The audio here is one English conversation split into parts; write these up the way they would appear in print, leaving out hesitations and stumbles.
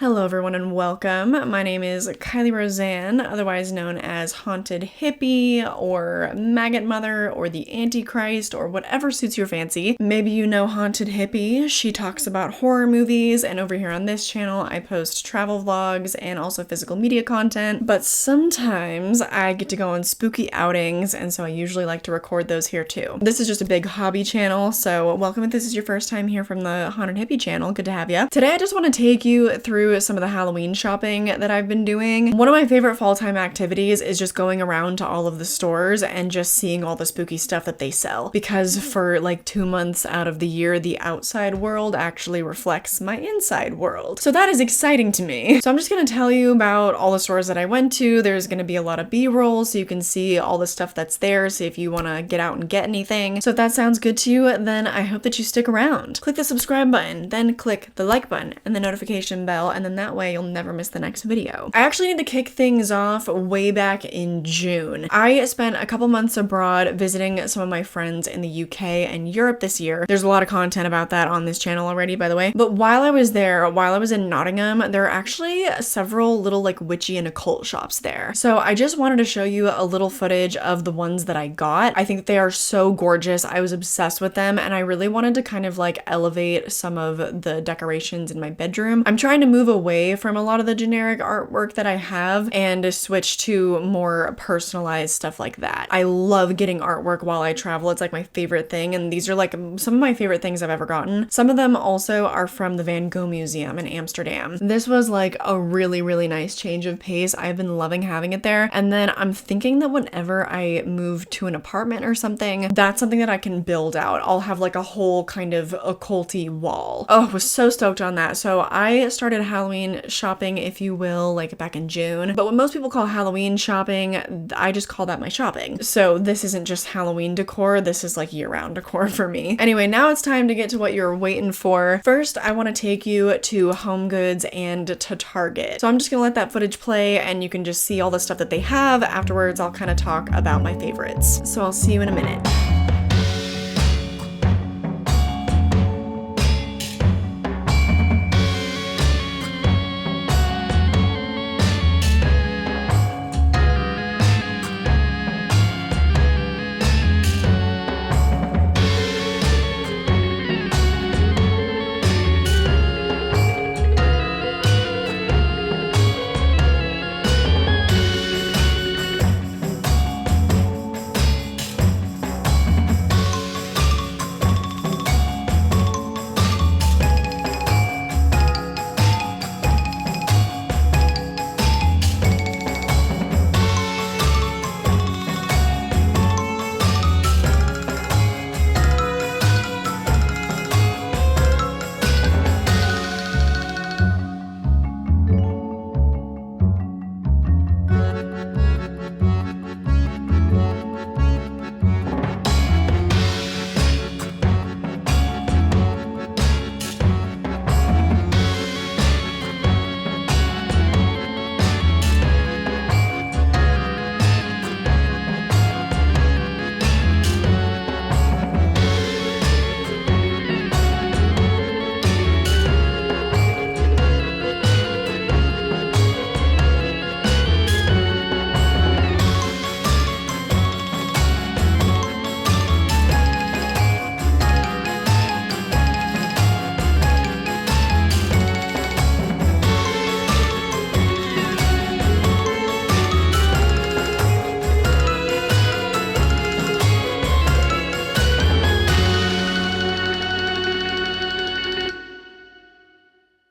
Hello everyone and welcome. My name is Kylie Roseanne, otherwise known as Haunted Hippie or Maggot Mother or the Antichrist or whatever suits your fancy. Maybe you know Haunted Hippie. She talks about horror movies, and over here on this channel I post travel vlogs and also physical media content, but sometimes I get to go on spooky outings, and so I usually like to record those here too. This is just a big hobby channel, so welcome if this is your first time here from the Haunted Hippie channel. Good to have you. Today I just want to take you through some of the Halloween shopping that I've been doing. One of my favorite fall time activities is just going around to all of the stores and just seeing all the spooky stuff that they sell, because for like 2 months out of the year the outside world actually reflects my inside world. So that is exciting to me. So I'm just going to tell you about all the stores that I went to. There's going to be a lot of B-roll so you can see all the stuff that's there, see if you want to get out and get anything. So if that sounds good to you, then I hope that you stick around. Click the subscribe button, then click the like button and the notification bell, and then that way you'll never miss the next video. I actually need to kick things off way back in June. I spent a couple months abroad visiting some of my friends in the UK and Europe this year. There's a lot of content about that on this channel already, by the way. But while I was there, while I was in Nottingham, there are actually several little like witchy and occult shops there. So I just wanted to show you a little footage of the ones that I got. I think they are so gorgeous. I was obsessed with them, and I really wanted to kind of like elevate some of the decorations in my bedroom. I'm trying to move away from a lot of the generic artwork that I have and switch to more personalized stuff like that. I love getting artwork while I travel. It's like my favorite thing, and these are like some of my favorite things I've ever gotten. Some of them also are from the Van Gogh Museum in Amsterdam. This was like a really nice change of pace. I've been loving having it there, and then I'm thinking that whenever I move to an apartment or something, that's something that I can build out. I'll have like a whole kind of occulty wall. Oh, I was so stoked on that. So I started Halloween shopping, if you will, like back in June. But what most people call Halloween shopping, I just call that my shopping. So this isn't just Halloween decor, this is like year-round decor for me. Anyway, now it's time to get to what you're waiting for. First, I want to take you to Home Goods and to Target. So I'm just gonna let that footage play and you can just see all the stuff that they have. Afterwards, I'll kind of talk about my favorites. So I'll see you in a minute.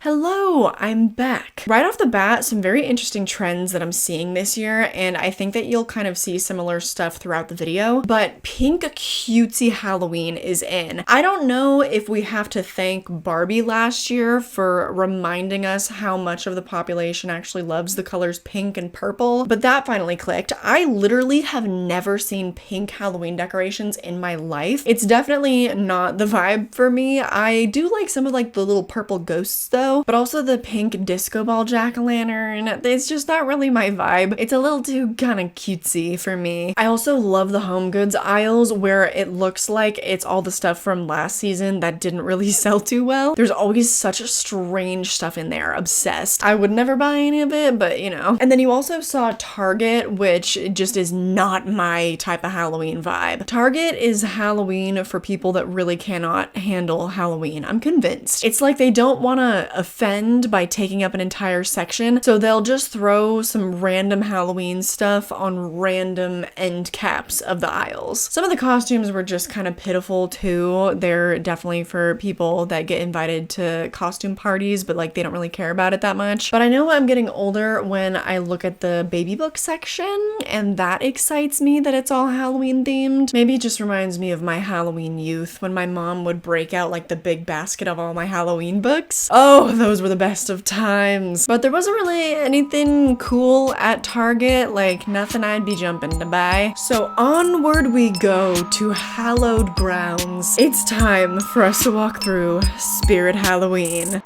Hello, I'm back. Right off the bat, some very interesting trends that I'm seeing this year, and I think that you'll kind of see similar stuff throughout the video, but pink cutesy Halloween is in. I don't know if we have to thank Barbie last year for reminding us how much of the population actually loves the colors pink and purple, but that finally clicked. I literally have never seen pink Halloween decorations in my life. It's definitely not the vibe for me. I do like some of like the little purple ghosts though, but also the pink disco ball jack-o'-lantern. It's just not really my vibe. It's a little too kind of cutesy for me. I also love the home goods aisles where it looks like it's all the stuff from last season that didn't really sell too well. There's always such strange stuff in there. Obsessed. I would never buy any of it, but you know. And then you also saw Target, which just is not my type of Halloween vibe. Target is Halloween for people that really cannot handle Halloween. I'm convinced. It's like they don't want to offend by taking up an entire section, so they'll just throw some random Halloween stuff on random end caps of the aisles. Some of the costumes were just kind of pitiful too. They're definitely for people that get invited to costume parties, but like they don't really care about it that much. But I know I'm getting older when I look at the baby book section, and that excites me that it's all Halloween themed. Maybe it just reminds me of my Halloween youth when my mom would break out like the big basket of all my Halloween books. Oh, those were the best of times. But there wasn't really anything cool at Target, like nothing I'd be jumping to buy. So onward we go to hallowed grounds. It's time for us to walk through Spirit Halloween.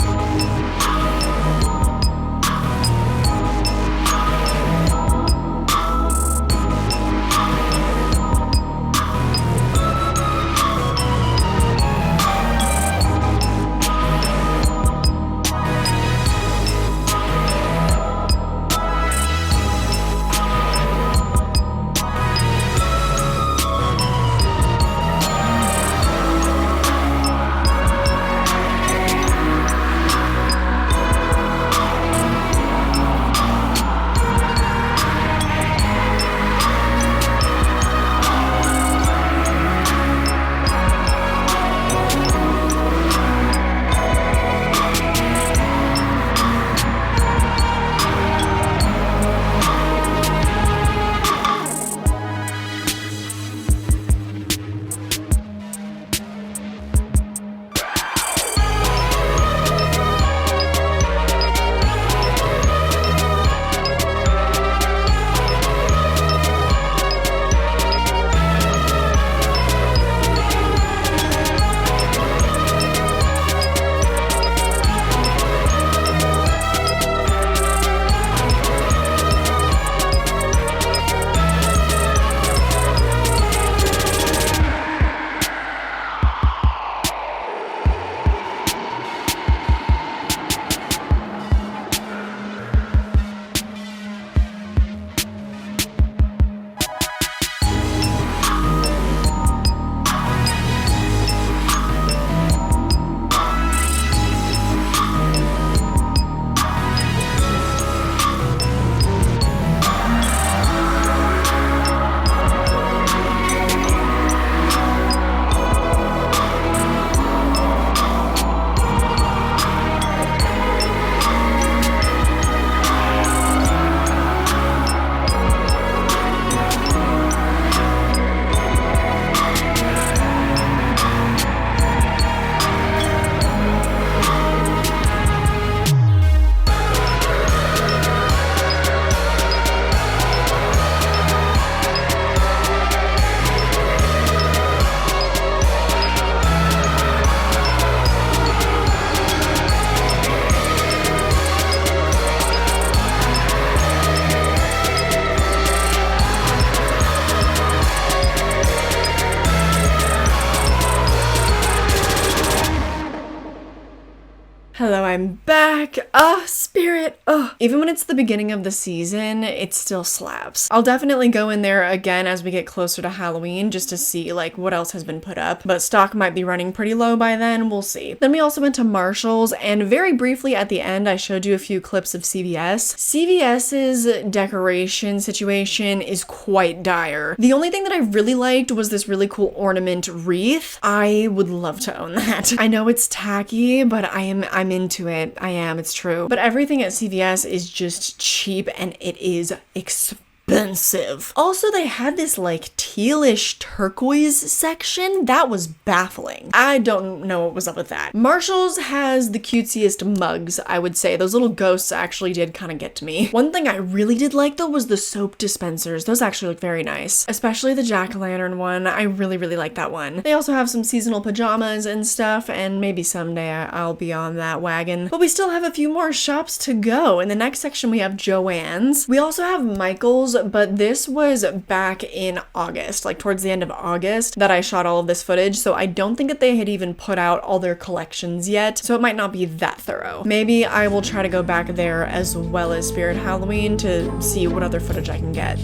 Hello, I'm back. Spirit. Even when it's the beginning of the season, it still slaps. I'll definitely go in there again as we get closer to Halloween just to see like what else has been put up, but stock might be running pretty low by then. We'll see. Then we also went to Marshall's, and very briefly at the end, I showed you a few clips of CVS. CVS's decoration situation is quite dire. The only thing that I really liked was this really cool ornament wreath. I would love to own that. I know it's tacky, but I'm into it. It's true. But everything at CVS is just cheap, and it is expensive. expensive. Also, they had this like tealish turquoise section that was baffling. I don't know what was up with that. Marshall's has the cutesiest mugs, I would say. Those little ghosts actually did kind of get to me. One thing I really did like though was the soap dispensers. Those actually look very nice, especially the jack-o'-lantern one. I really like that one. They also have some seasonal pajamas and stuff, and maybe someday I'll be on that wagon. But we still have a few more shops to go. In the next section we have Joann's. We also have Michael's, but this was back in August, like towards the end of August, that I shot all of this footage, so I don't think that they had even put out all their collections yet, so it might not be that thorough. Maybe I will try to go back there as well as Spirit Halloween to see what other footage I can get.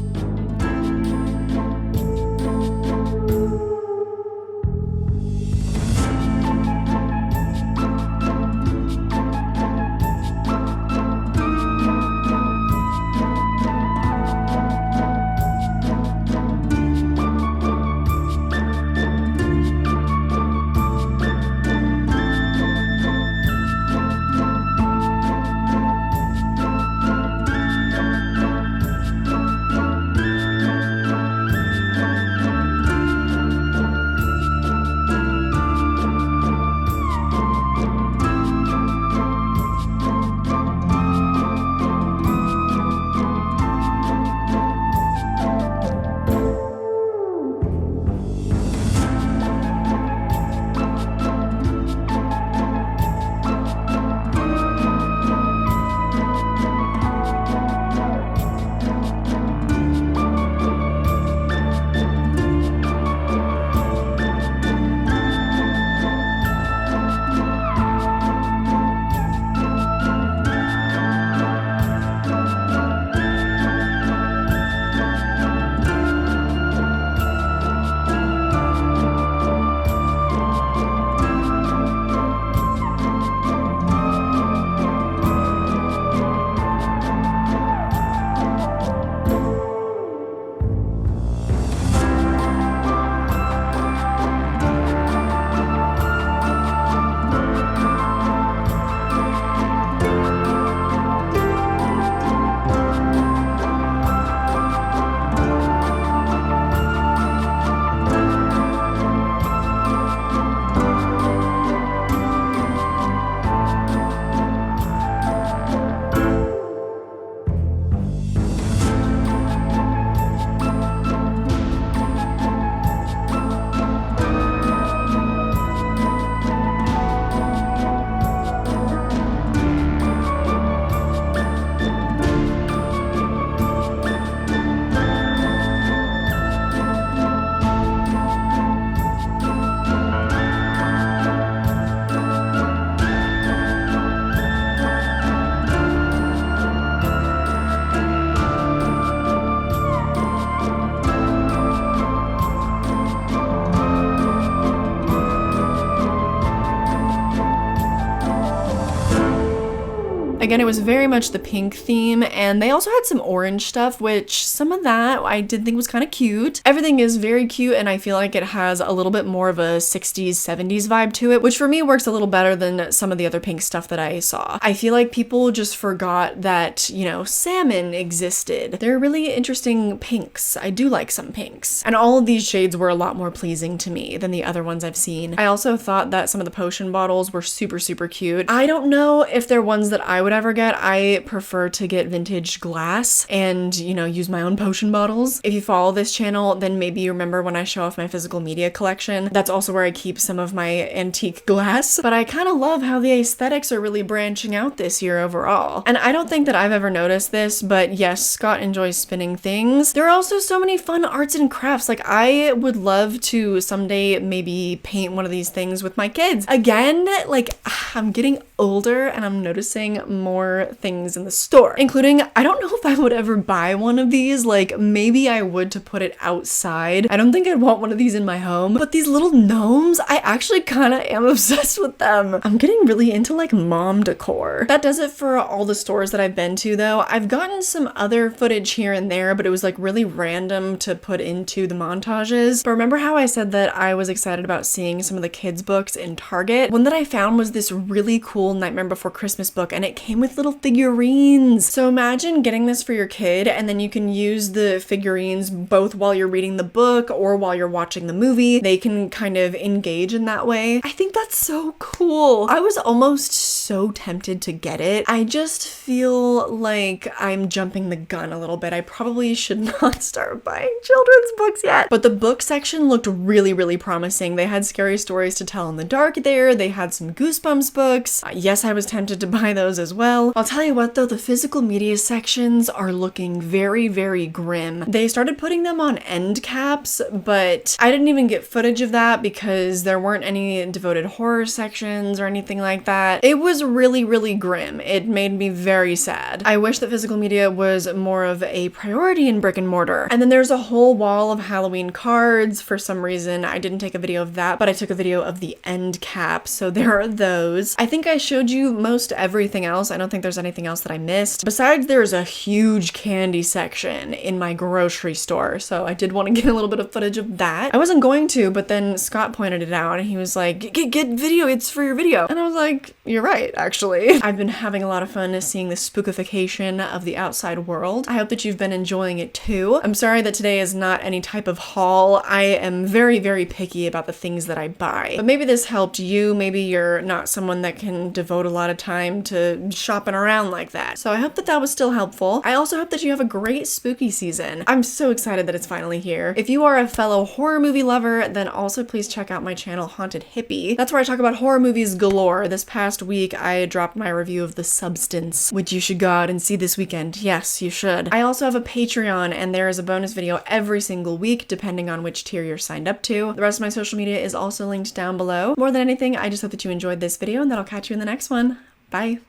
Again, it was very much the pink theme, and they also had some orange stuff, which some of that I did think was kind of cute. Everything is very cute, and I feel like it has a little bit more of a 60s, 70s vibe to it, which for me works a little better than some of the other pink stuff that I saw. I feel like people just forgot that, you know, salmon existed. They're really interesting pinks. I do like some pinks. And all of these shades were a lot more pleasing to me than the other ones I've seen. I also thought that some of the potion bottles were super cute. I don't know if they're ones that I would ever get. I prefer to get vintage glass and, you know, use my own potion bottles. If you follow this channel, then maybe you remember when I show off my physical media collection. That's also where I keep some of my antique glass. But I kind of love how the aesthetics are really branching out this year overall. And I don't think that I've ever noticed this, but yes, Scott enjoys spinning things. There are also so many fun arts and crafts. Like, I would love to someday maybe paint one of these things with my kids. Again, like, I'm getting older and I'm noticing more things in the store, including, I don't know if I would ever buy one of these. Like, maybe I would to put it outside. I don't think I'd want one of these in my home, but these little gnomes, I actually kind of am obsessed with them. I'm getting really into like mom decor. That does it for all the stores that I've been to though. I've gotten some other footage here and there, but it was like really random to put into the montages. But remember how I said that I was excited about seeing some of the kids books in Target? One that I found was this really cool Nightmare Before Christmas book, and it came came with little figurines. So imagine getting this for your kid and then you can use the figurines both while you're reading the book or while you're watching the movie. They can kind of engage in that way. I think that's so cool. I was almost so tempted to get it. I just feel like I'm jumping the gun a little bit. I probably should not start buying children's books yet. But the book section looked really, really promising. They had scary stories to tell in the dark there. They had some Goosebumps books. Yes, I was tempted to buy those as well. I'll tell you what though, the physical media sections are looking very, very grim. They started putting them on end caps, but I didn't even get footage of that because there weren't any devoted horror sections or anything like that. It was really, really grim. It made me very sad. I wish that physical media was more of a priority in brick and mortar. And then there's a whole wall of Halloween cards. For some reason, I didn't take a video of that, but I took a video of the end caps. So there are those. I think I showed you most everything else. I don't think there's anything else that I missed. Besides, there's a huge candy section in my grocery store. So I did want to get a little bit of footage of that. I wasn't going to, but then Scott pointed it out and he was like, get video, it's for your video. And I was like, you're right, actually. I've been having a lot of fun seeing the spookification of the outside world. I hope that you've been enjoying it too. I'm sorry that today is not any type of haul. I am very, very picky about the things that I buy. But maybe this helped you. Maybe you're not someone that can devote a lot of time to shopping around like that. So I hope that that was still helpful. I also hope that you have a great spooky season. I'm so excited that it's finally here. If you are a fellow horror movie lover, then also please check out my channel Haunted Hippie. That's where I talk about horror movies galore. This past week, I dropped my review of The Substance, which you should go out and see this weekend. Yes, you should. I also have a Patreon, and there is a bonus video every single week, depending on which tier you're signed up to. The rest of my social media is also linked down below. More than anything, I just hope that you enjoyed this video, and that I'll catch you in the next one. Bye.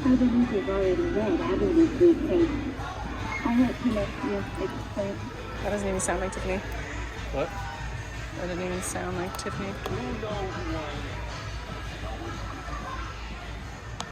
I believe you've already read Aberley's briefcase. I want to let you explain. That doesn't even sound like Tiffany. What? That didn't even sound like Tiffany. You know who I am.